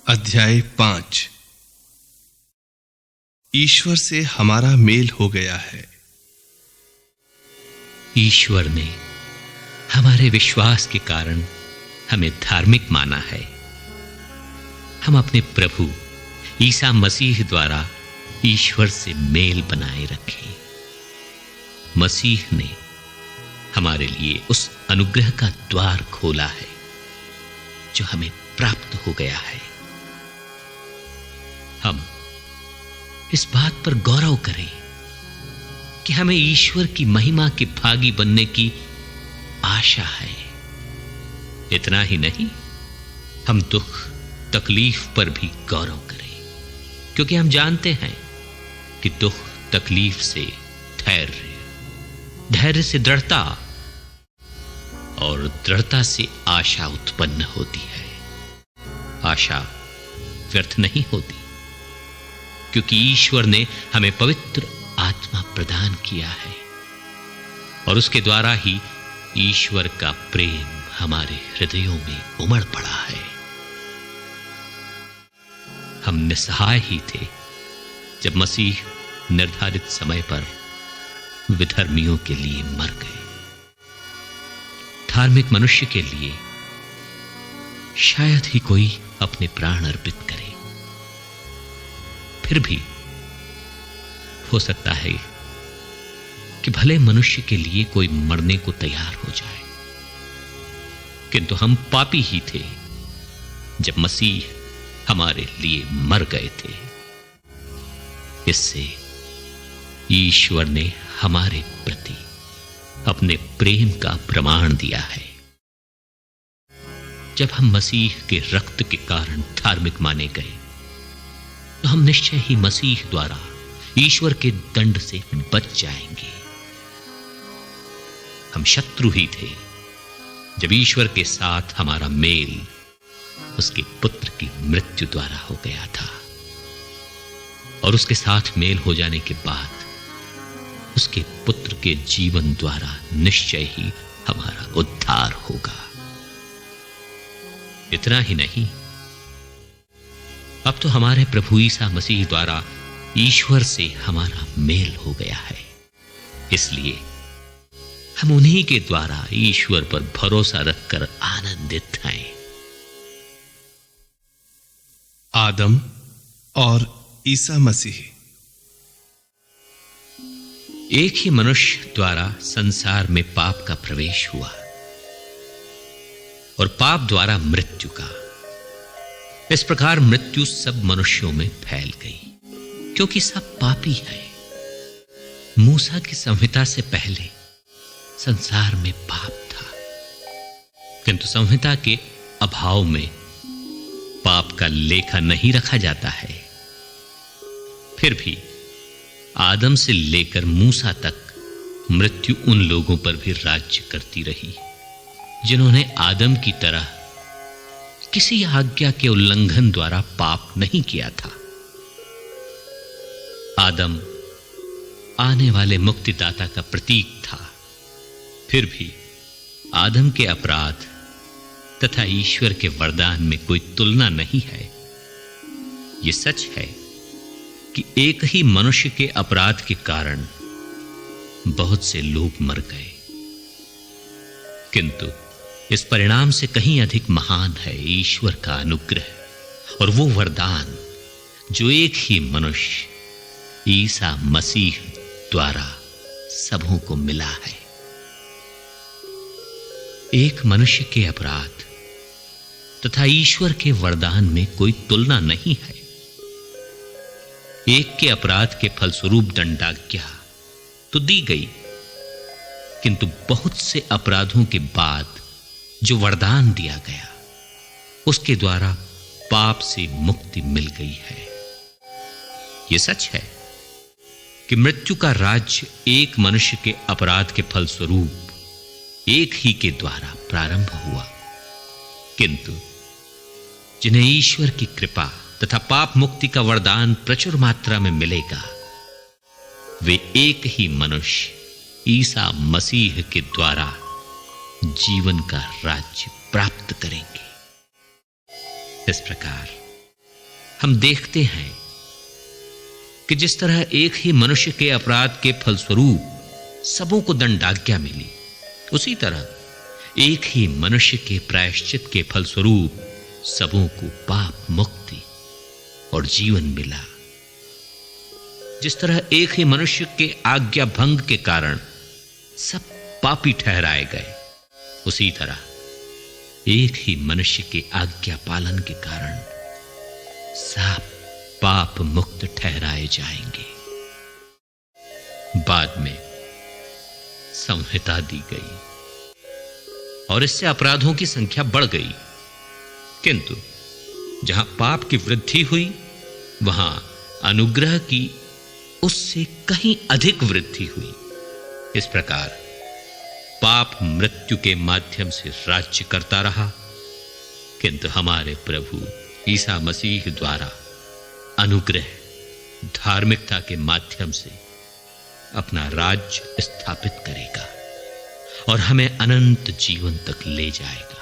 अध्याय 5। ईश्वर से हमारा मेल हो गया है। ईश्वर ने हमारे विश्वास के कारण हमें धार्मिक माना है। हम अपने प्रभु ईसा मसीह द्वारा ईश्वर से मेल बनाए रखें। मसीह ने हमारे लिए उस अनुग्रह का द्वार खोला है जो हमें प्राप्त हो गया है। हम इस बात पर गौरव करें कि हमें ईश्वर की महिमा के भागी बनने की आशा है। इतना ही नहीं, हम दुख तकलीफ पर भी गौरव करें, क्योंकि हम जानते हैं कि दुख तकलीफ से धैर्य, धैर्य से दृढ़ता और दृढ़ता से आशा उत्पन्न होती है। आशा व्यर्थ नहीं होती, क्योंकि ईश्वर ने हमें पवित्र आत्मा प्रदान किया है और उसके द्वारा ही ईश्वर का प्रेम हमारे हृदयों में उमड़ पड़ा है। हम निस्सहाय ही थे जब मसीह निर्धारित समय पर विधर्मियों के लिए मर गए। धार्मिक मनुष्य के लिए शायद ही कोई अपने प्राण अर्पित करे। फिर भी हो सकता है कि भले मनुष्य के लिए कोई मरने को तैयार हो जाए, किंतु हम पापी ही थे जब मसीह हमारे लिए मर गए थे। इससे ईश्वर ने हमारे प्रति अपने प्रेम का प्रमाण दिया है। जब हम मसीह के रक्त के कारण धार्मिक माने गए, तो हम निश्चय ही मसीह द्वारा ईश्वर के दंड से बच जाएंगे। हम शत्रु ही थे जब ईश्वर के साथ हमारा मेल उसके पुत्र की मृत्यु द्वारा हो गया था, और उसके साथ मेल हो जाने के बाद उसके पुत्र के जीवन द्वारा निश्चय ही हमारा उद्धार होगा। इतना ही नहीं, अब तो हमारे प्रभु ईसा मसीह द्वारा ईश्वर से हमारा मेल हो गया है। इसलिए हम उन्हीं के द्वारा ईश्वर पर भरोसा रखकर आनंदित हैं। आदम और ईसा मसीह। एक ही मनुष्य द्वारा संसार में पाप का प्रवेश हुआ और पाप द्वारा मृत्यु का। इस प्रकार मृत्यु सब मनुष्यों में फैल गई, क्योंकि सब पापी है। मूसा की संहिता से पहले संसार में पाप था, किंतु संहिता के अभाव में पाप का लेखा नहीं रखा जाता है। फिर भी आदम से लेकर मूसा तक मृत्यु उन लोगों पर भी राज्य करती रही जिन्होंने आदम की तरह किसी आज्ञा के उल्लंघन द्वारा पाप नहीं किया था। आदम आने वाले मुक्तिदाता का प्रतीक था। फिर भी आदम के अपराध तथा ईश्वर के वरदान में कोई तुलना नहीं है। यह सच है कि एक ही मनुष्य के अपराध के कारण बहुत से लोग मर गए, किंतु इस परिणाम से कहीं अधिक महान है ईश्वर का अनुग्रह और वो वरदान जो एक ही मनुष्य ईसा मसीह द्वारा सबों को मिला है। एक मनुष्य के अपराध तथा ईश्वर के वरदान में कोई तुलना नहीं है। एक के अपराध के फलस्वरूप दंडाज्ञा तो दी गई, किंतु बहुत से अपराधों के बाद जो वरदान दिया गया उसके द्वारा पाप से मुक्ति मिल गई है। यह सच है कि मृत्यु का राज्य एक मनुष्य के अपराध के फलस्वरूप एक ही के द्वारा प्रारंभ हुआ, किंतु जिन्हें ईश्वर की कृपा तथा पाप मुक्ति का वरदान प्रचुर मात्रा में मिलेगा, वे एक ही मनुष्य ईसा मसीह के द्वारा जीवन का राज्य प्राप्त करेंगे। इस प्रकार हम देखते हैं कि जिस तरह एक ही मनुष्य के अपराध के फलस्वरूप सबों को दंडाज्ञा मिली, उसी तरह एक ही मनुष्य के प्रायश्चित के फलस्वरूप सबों को पाप मुक्ति और जीवन मिला। जिस तरह एक ही मनुष्य के आज्ञा भंग के कारण सब पापी ठहराए गए, उसी तरह एक ही मनुष्य के आज्ञा पालन के कारण सब पाप मुक्त ठहराए जाएंगे। बाद में संहिता दी गई और इससे अपराधों की संख्या बढ़ गई, किंतु जहां पाप की वृद्धि हुई वहां अनुग्रह की उससे कहीं अधिक वृद्धि हुई। इस प्रकार पाप मृत्यु के माध्यम से राज्य करता रहा, किंतु हमारे प्रभु ईसा मसीह द्वारा अनुग्रह धार्मिकता के माध्यम से अपना राज्य स्थापित करेगा और हमें अनंत जीवन तक ले जाएगा।